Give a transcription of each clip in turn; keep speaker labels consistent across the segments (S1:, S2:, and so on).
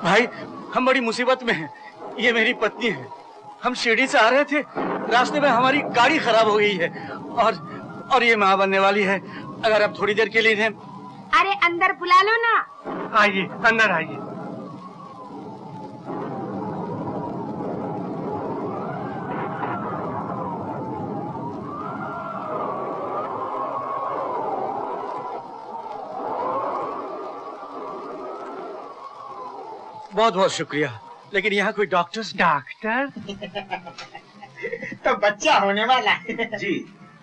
S1: भाई हम बड़ी मुसीबत में हैं। ये मेरी पत्नी है। हम शिरडी से आ रहे थे, रास्ते में हमारी गाड़ी खराब हो गई है और ये माँ बनने वाली है। अगर आप थोड़ी देर के लिए इन्हें...
S2: अरे अंदर बुला लो ना।
S3: आइए, अंदर आइए।
S1: बहुत बहुत शुक्रिया, लेकिन यहाँ कोई डॉक्टर?
S4: तो बच्चा होने वाला है।
S1: जी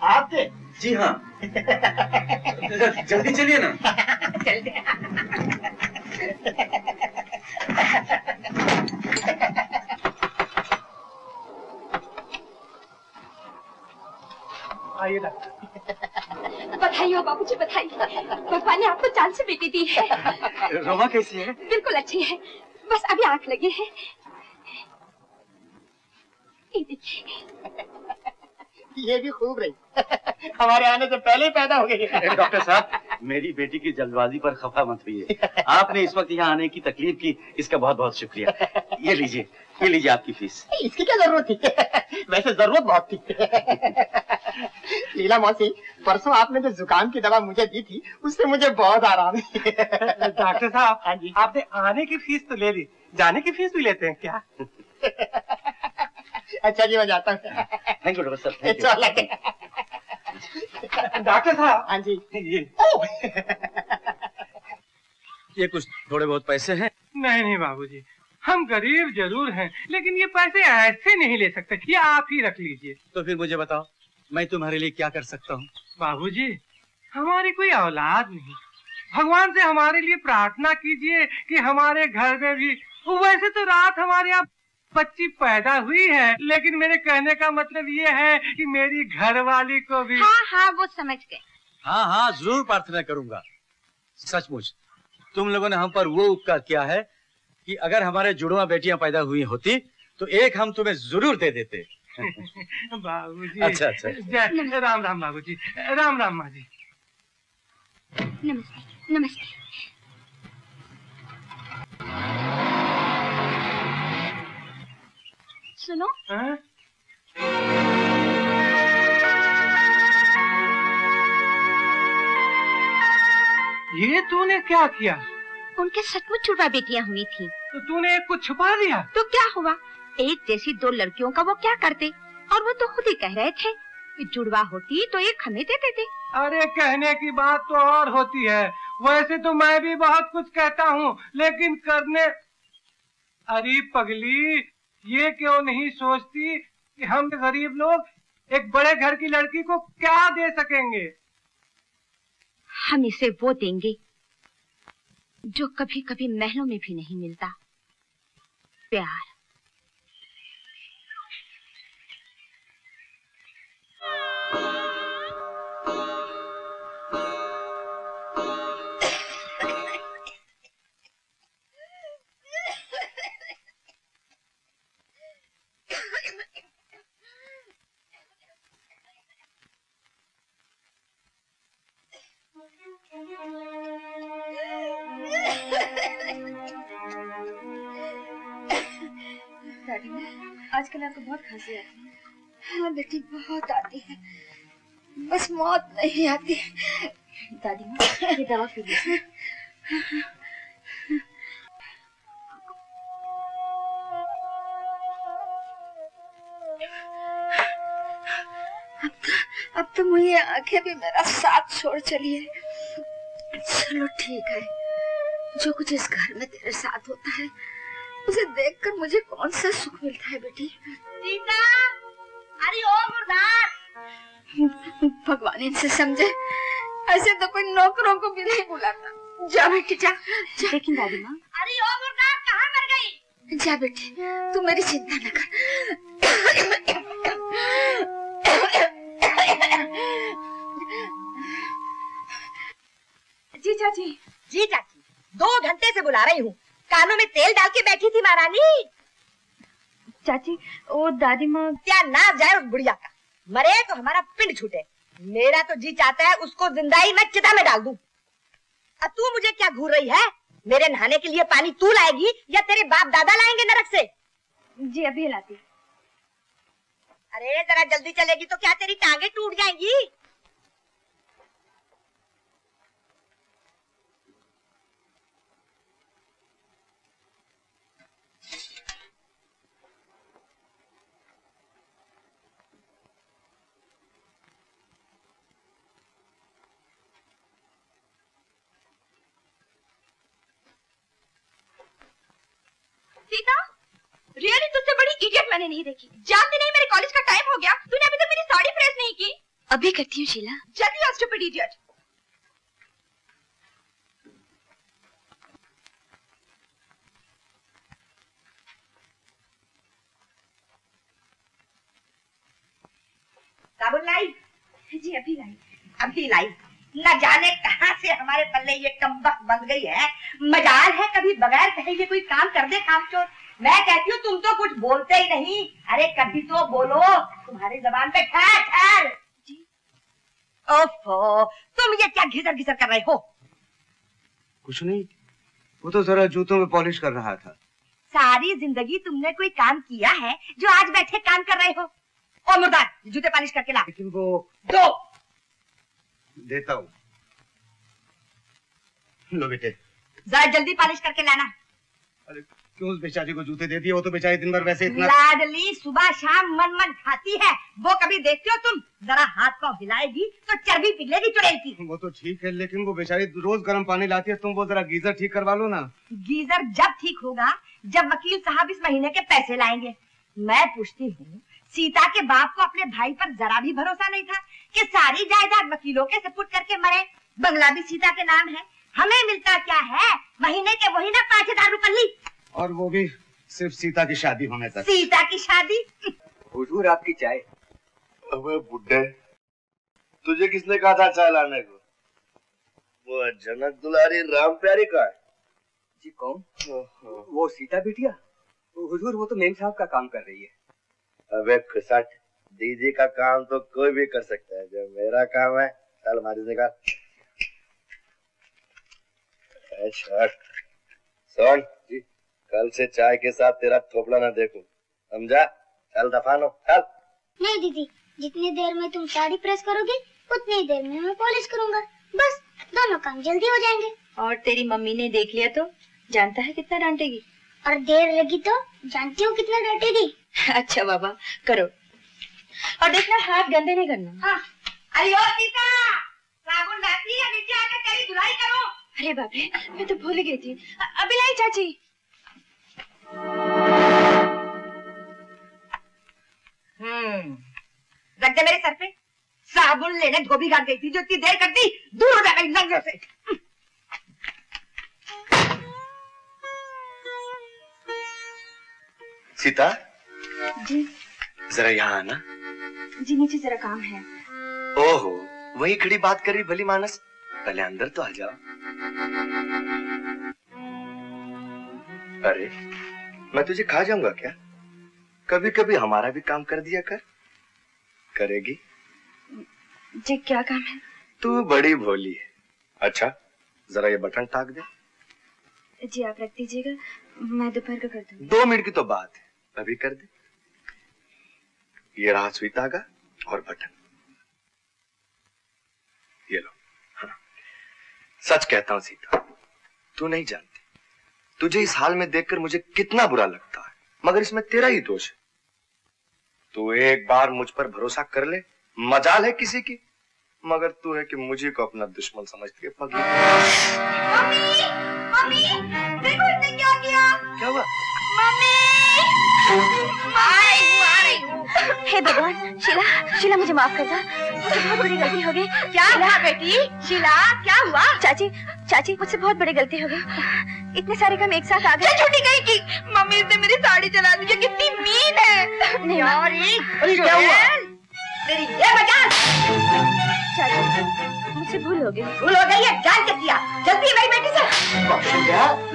S4: आपके?
S1: जी हाँ। जल्दी चलिए ना।
S4: जल्दी।
S3: आइए डॉक्टर।
S2: बधाई हो बाबूजी, बधाई। भगवान ने आपको जान से बेटी दी है।
S1: रोमा कैसी है?
S2: बिल्कुल अच्छी है, बस अभी आंख लगी है। ये देखिए।
S4: ये भी खूब रही। हमारे आने से पहले ही पैदा हो गई।
S1: डॉक्टर साहब, मेरी बेटी की जल्दबाजी पर खफा मत हुई। आपने इस वक्त यहाँ आने की तकलीफ की, इसका बहुत बहुत शुक्रिया। ये लीजिए आपकी फीस।
S4: इसकी क्या जरूरत थी? वैसे जरूरत बहुत थी। लीला मौसी, परसों आपने जो जुकाम की दवा मुझे दी थी, उससे मुझे बहुत आराम है।
S3: डॉक्टर साहब, हाँ जी, आपने आने की फीस तो ले ली, जाने की फीस भी लेते हैं क्या?
S4: अच्छा जी, मैं जाता हूँ।
S1: थैंक यू डॉक्टर साहब।
S3: डॉक्टर साहब।
S4: हाँ जी।
S1: ये कुछ थोड़े बहुत पैसे हैं?
S3: नहीं बाबूजी, हम गरीब जरूर हैं, लेकिन ये पैसे ऐसे नहीं ले सकते। ये आप ही रख लीजिए।
S1: तो फिर मुझे बताओ, मैं तुम्हारे लिए क्या कर सकता हूँ?
S3: बाबूजी, हमारी कोई औलाद नहीं, भगवान से हमारे लिए प्रार्थना कीजिए कि हमारे घर में भी... वैसे तो रात हमारे यहाँ बच्ची पैदा हुई है, लेकिन मेरे कहने का मतलब ये है कि मेरी घरवाली को भी...
S2: हाँ, वो समझ गए।
S1: हाँ, जरूर प्रार्थना करूंगा। सचमुच तुम लोगों ने हम पर वो उपकार किया है कि अगर हमारे जुड़वा बेटियां पैदा हुई होती तो एक हम तुम्हें जरूर दे देते।
S3: बाबूजी।
S1: अच्छा।
S3: राम राम बाबूजी। राम राम माँ जी।
S2: नमस्ते। नमस्ते। सुनो।
S3: ये तूने क्या किया?
S2: उनके सचमुच जुड़वा बेटियां हुई थी।
S3: तो तूने एक को छुपा दिया?
S2: तो क्या हुआ, एक जैसी दो लड़कियों का वो क्या करते? और वो तो खुद ही कह रहे थे कि जुड़वा होती तो एक हमें दे देते।
S3: अरे कहने की बात तो और होती है, वैसे तो मैं भी बहुत कुछ कहता हूँ, लेकिन करने... अरे पगली, ये क्यों नहीं सोचती कि हम गरीब लोग एक बड़े घर की लड़की को क्या दे सकेंगे?
S2: हम इसे वो देंगे जो कभी कभी महलों में भी नहीं मिलता, प्यार।
S5: दादी माँ, आजकल आपको बहुत खांसी आती है। हाँ बेटी, बहुत आती है, बस मौत नहीं आती। दादी माँ, ये दवा पी लीजिए। अब तो मुझे आंखें भी मेरा साथ छोड़ चली है। चलो ठीक है, जो कुछ इस घर में तेरे साथ होता है उसे देखकर मुझे कौन सा सुख मिलता है बेटी।
S2: सीता, अरे ओ मुर्दार।
S5: भगवान इनसे समझे, ऐसे तो कोई नौकरों को भी नहीं बुलाता। जा बेटी जा।
S2: लेकिन दादी माँ। अरे ओ मुर्दार, कहाँ मर गई?
S5: जा बेटी, तू मेरी चिंता न कर।
S2: जी चाची। जी चाची, 2 घंटे से बुला रही हूँ, कानों में तेल डाल के बैठी थी महारानी।
S5: चाची, वो दादी माँ...
S2: क्या नाम जाए उस बुढ़िया का, मरे तो हमारा पिंड छूटे। मेरा तो जी चाहता है उसको जिंदा ही मैं चिता में डाल दूं। अब तू मुझे क्या घूर रही है? मेरे नहाने के लिए पानी तू लाएगी या तेरे बाप दादा लाएंगे नरक से?
S5: जी अभी लाती।
S2: अरे जरा जल्दी चलेगी तो क्या तेरी टांगे टूट जाएंगी?
S5: सीता, रियली तुझसे बड़ी इडियट मैंने नहीं देखी। जानती नहीं मेरे कॉलेज का टाइम हो गया, तूने अभी तक मेरी साड़ी प्रेस नहीं की। अभी करती हूँ शीला। जल्दी आ स्टूपिड इडियट।
S2: साबुन लाई?
S5: जी अभी लाई।
S2: अभी लाई? न जाने कहां से हमारे पल्ले ये कमबख्त बन गई है। मजाल है कभी बगैर कहे ये कोई काम कर दे कामचोर। मैं कहती हूँ तुम तो कुछ बोलते ही नहीं। अरे कभी तो बोलो, तुम्हारी जबान पे ठहर ठहर। जी। ओफो, तुम ये क्या घिसर घिसर कर रहे हो?
S1: कुछ नहीं, वो तो जरा जूतों में पॉलिश कर रहा था।
S2: सारी जिंदगी तुमने कोई काम किया है जो आज बैठे काम कर रहे हो? ओ मुर्दार, जूते पॉलिश करके ला।
S1: लेकिन वो
S2: दो।
S1: देता हूँ। लो बेटे।
S2: जरा जल्दी पॉलिश करके लाना।
S1: अरे क्यों उस बेचारी को जूते देती है? वो तो बेचारी दिन भर वैसे इतना
S2: लाडली सुबह शाम मन मन खाती है। वो कभी देखते हो तुम? जरा हाथ पाँव हिलाएगी तो चर्बी पिघलेगी चुड़ैल की।
S1: वो तो ठीक है, लेकिन वो बेचारी रोज गर्म पानी लाती है। तुम वो जरा गीजर ठीक करवा लो ना।
S2: गीजर जब ठीक होगा जब वकील साहब इस महीने के पैसे लाएंगे। मैं पूछती हूँ, सीता के बाप को अपने भाई पर जरा भी भरोसा नहीं था कि सारी जायदाद वकीलों के सुपुर्द करके मरे? बंगला भी सीता के नाम है। हमें मिलता क्या है? महीने के वही ना 5000 रुपये।
S1: और वो भी सिर्फ सीता की शादी होने तक।
S2: सीता की शादी?
S6: हुजूर आपकी चाय।
S7: अबे बुड्ढे, तुझे किसने कहा था चाय लाने को? वो जनक दुलारी राम प्यारी का है।
S6: जी कौन? वो सीता बिटिया? हुजूर वो तो मेम साहब का काम कर रही है।
S7: अबे खुसट, दीदी का काम तो कोई भी कर सकता है, जो मेरा काम है चल मारी निकाल। सुन जी, कल से चाय के साथ तेरा थोपड़ा ना देखूं, समझा? चल दफानो चल।
S8: नहीं दीदी, जितनी देर में तुम साड़ी प्रेस करोगी उतनी देर में मैं पॉलिश करूंगा। बस दोनों काम जल्दी हो जाएंगे।
S5: और तेरी मम्मी ने देख लिया तो जानता है कितना डांटेगी।
S8: और देर लगी तो जानती हूँ कितना डांटेगी।
S5: अच्छा बाबा करो, और देखना हाथ गंदे नहीं करना।
S2: हाँ। अरे ओ सीता, साबुन लाती है? नीचे आकर तेरी धुलाई करो।
S5: अरे बाप रे, मैं तो भूल गई थी। अभी लाई चाची।
S2: रख दे मेरे सर पे। साबुन लेने धोबी घाट गई थी जो इतनी देर करती। दूर हो जा मेरी नजरों से।
S7: सीता
S5: जी।
S7: जरा यहाँ आना।
S5: जी नीचे जरा काम है।
S7: ओहो, वही खड़ी बात कर रही भली मानस, पहले अंदर तो आ जाओ। अरे मैं तुझे खा जाऊंगा क्या? कभी कभी हमारा भी काम कर दिया कर। करेगी?
S5: जी क्या काम है?
S7: तू बड़ी भोली है। अच्छा जरा ये बटन टाक दे।
S5: जी आप रख दीजिएगा, मैं दोपहर का कर दूंगी।
S7: 2 मिनट की तो बात है, अभी कर दे। ये रहा सुई धागा और बटन, ये लो। हाँ। सच कहता हूं सीता, तू नहीं जानती तुझे इस हाल में देखकर मुझे कितना बुरा लगता है, मगर इसमें तेरा ही दोष है। तू एक बार मुझ पर भरोसा कर ले, मजाल है किसी की, मगर तू है कि मुझे को अपना दुश्मन समझती है। पगली
S2: मम्मी, देखो इसने क्या किया।
S7: क्या हुआ?
S2: मम्मी,
S5: हे भगवान, शीला मुझे माफ कर दो, मुझसे बहुत बड़ी गलती हो गई।
S2: क्या हुआ बेटी? शीला क्या हुआ?
S5: चाची मुझसे बहुत बड़ी गलती हो गई। इतने सारे काम एक साथ आ गए।
S2: छुट्टी गई की मम्मी ने मेरी साड़ी चला दी। कितनी मीन है।
S5: नहीं
S2: अरे क्या हुआ? तेरी ये मजाल।
S5: चाची मुझसे भूल हो गई।
S2: भूल हो गई है? जान के किया। जल्दी मेरी बेटी से।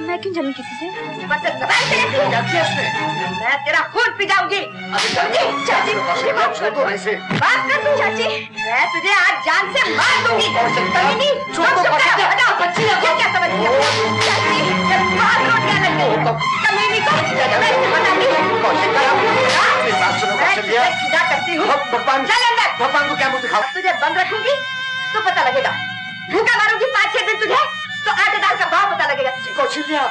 S5: मैं क्यों जलूं किसी से?
S2: बस जबान से मैं तेरा खून पी जाऊंगी। चाची बात कर तू। चाची मैं तुझे आज जान से मार दूंगी। क्या समझ? चाची अब तुझे बंद रखूंगी तो पता लगेगा, भूखा मारूंगी 5-6 दिन तुझे तो आटे दाल का भाव पता लगेगा तुझे।
S1: कौशल्या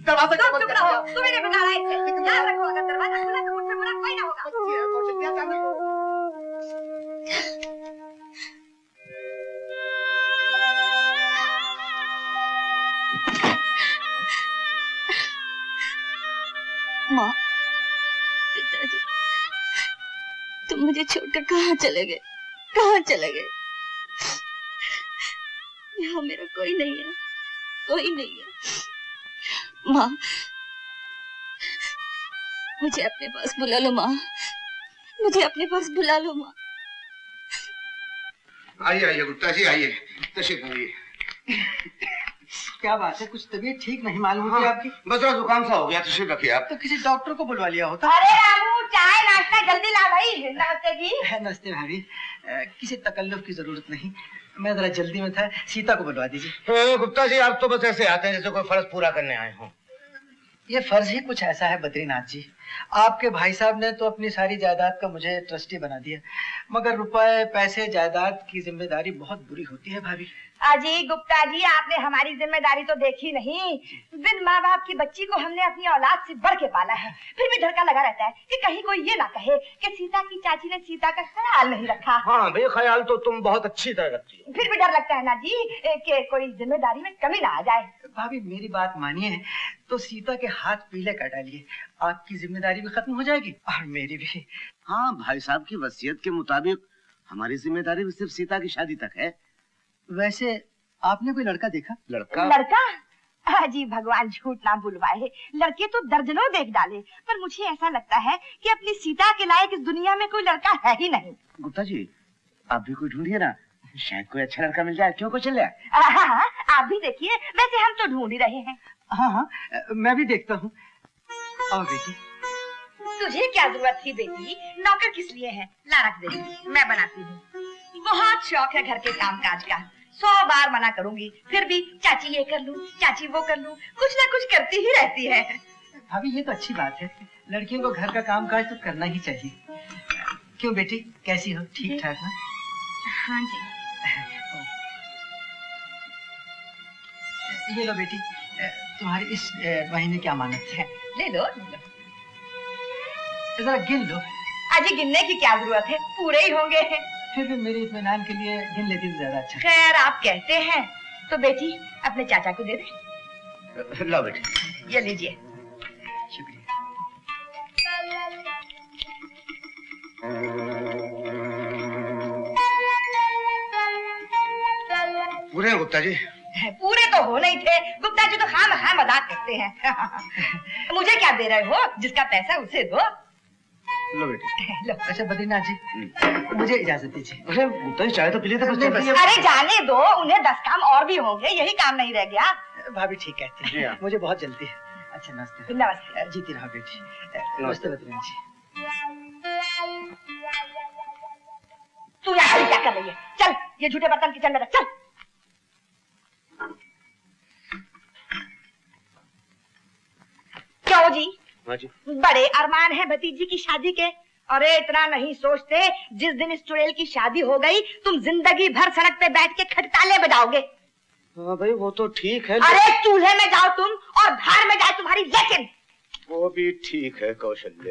S1: दरवाजा
S2: तुम चुप रहो, तुम मेरे बिगाड़ा है, ध्यान रखो अगर दरवाजा खुला तो मुझसे बुरा कोई ना होगा।
S5: माँ, पिताजी, तुम मुझे छोड़कर कहाँ चले गए? कहाँ चले गए? यहाँ मेरा कोई नहीं है, कोई नहीं है। माँ, मुझे अपने पास बुला लो माँ, मुझे अपने पास बुला लो माँ।
S9: आइए आइए गुप्ता जी, आइए, तशरीफ आइए।
S1: क्या बात है, कुछ तबीयत ठीक नहीं मालूम होती आपकी?
S9: बस थोड़ा जुकाम सा हो गया, तशरीफ रखिए आप।
S1: तो किसी डॉक्टर को बुलवा लिया होता।
S2: अरे रामू, चाय नाश्ता जल्दी ला भाई। नमस्ते जी।
S1: नमस्ते भाभी, किसी तकल्लुफ की जरूरत नहीं, मैं जरा जल्दी में था, सीता को बुलवा दीजिए।
S9: गुप्ता जी आप तो बस ऐसे आते हैं जैसे कोई फर्ज पूरा करने आए हों।
S1: ये फर्ज ही कुछ ऐसा है बद्रीनाथ जी, आपके भाई साहब ने तो अपनी सारी जायदाद का मुझे ट्रस्टी बना दिया, मगर रुपए पैसे जायदाद की जिम्मेदारी बहुत बुरी होती है भाभी।
S2: अजी गुप्ता जी, आपने हमारी जिम्मेदारी तो देखी नहीं। बिन माँ बाप की बच्ची को हमने अपनी औलाद से बढ़ के पाला है, फिर भी डर का लगा रहता है कि कहीं कोई ये ना कहे कि सीता की चाची ने सीता का ख्याल नहीं रखा।
S9: हाँ भाई, ख्याल तो तुम बहुत अच्छी तरह रखती हो।
S2: फिर भी डर लगता है ना जी कि कोई जिम्मेदारी में कमी ना आ जाए।
S1: भाभी मेरी बात मानिए तो सीता के हाथ पीले कर डालिए, आपकी जिम्मेदारी भी खत्म हो जाएगी और मेरी भी।
S10: हाँ, भाई साहब की वसीयत के मुताबिक हमारी जिम्मेदारी भी सिर्फ सीता की शादी तक है।
S1: वैसे आपने कोई लड़का देखा?
S2: लड़का? जी भगवान झूठ ना बुलवाए, लड़के तो दर्जनों देख डाले, पर मुझे ऐसा लगता है कि अपनी सीता के लायक इस दुनिया में कोई लड़का है ही नहीं।
S10: गुप्ता जी आप भी कोई ढूंढिए ना, शायद कोई अच्छा लड़का मिल जाए। क्यों को चल जाए?
S2: हाँ, आप भी देखिए, वैसे हम तो ढूंढ ही रहे हैं।
S1: हाँ, मैं भी देखता हूँ। और बेटी,
S2: तुझे क्या जरूरत थी बेटी, नौकर किस लिए है? ला रख दे, मैं बनाती हूँ। बहुत शौक है घर के काम काज का, 100 बार मना करूंगी, फिर भी चाची ये कर लूं, चाची वो कर लूं, कुछ ना कुछ करती ही रहती है।
S1: भाभी ये तो अच्छी बात है, लड़कियों को घर का काम काज तो करना ही चाहिए। क्यों बेटी, कैसी हो? ठीक ठाक ना?
S2: हाँ जी।
S1: ये लो बेटी, तुम्हारी इस महीने की अमानत है।
S2: ले लो,
S1: जरा गिन लो।
S2: अजी गिनने की क्या जरूरत है, पूरे ही होंगे।
S1: फिर भी मेरे इत्मीनान के लिए गिन लेती तो ज्यादा अच्छा।
S2: खैर आप कहते हैं तो बेटी अपने चाचा को दे दे।
S9: लो बेटी,
S2: ये लीजिए।
S1: शुक्रिया।
S9: पूरे हैं गुप्ता जी?
S2: पूरे तो हो नहीं थे, गुप्ता जी तो खाम मजाक करते हैं। मुझे क्या दे रहे हो, जिसका पैसा उसे दो।
S9: लो बेटी।
S1: लो। अच्छा बद्रीनाथ जी, मुझे इजाजत दीजिए।
S9: अरे गुप्ता जी चाय तो पी लेते।
S2: अरे जाने दो, उन्हें 10 काम और भी होंगे, यही काम नहीं रह गया।
S1: भाभी ठीक कहती है, मुझे बहुत जल्दी है। अच्छा नमस्ते।
S2: नमस्ते।
S1: जीती रहो बेटी। नमस्ते बद्रीनाथ जी।
S2: तू यहाँ क्या कर रही है? चल ये झूठे बर्तन किचन में रख, चल। क्यों जी?
S9: हाँ जी।
S2: बड़े अरमान है भतीजी की शादी के। अरे इतना नहीं सोचते, जिस दिन इस चुड़ैल की शादी हो गई तुम जिंदगी भर सड़क पे बैठ के खटताले बजाओगे।
S9: हाँ भाई वो तो ठीक है।
S2: अरे चूल्हे में जाओ तुम और धार में जाए तुम्हारी लेकिन।
S9: वो भी ठीक है कौशल्या।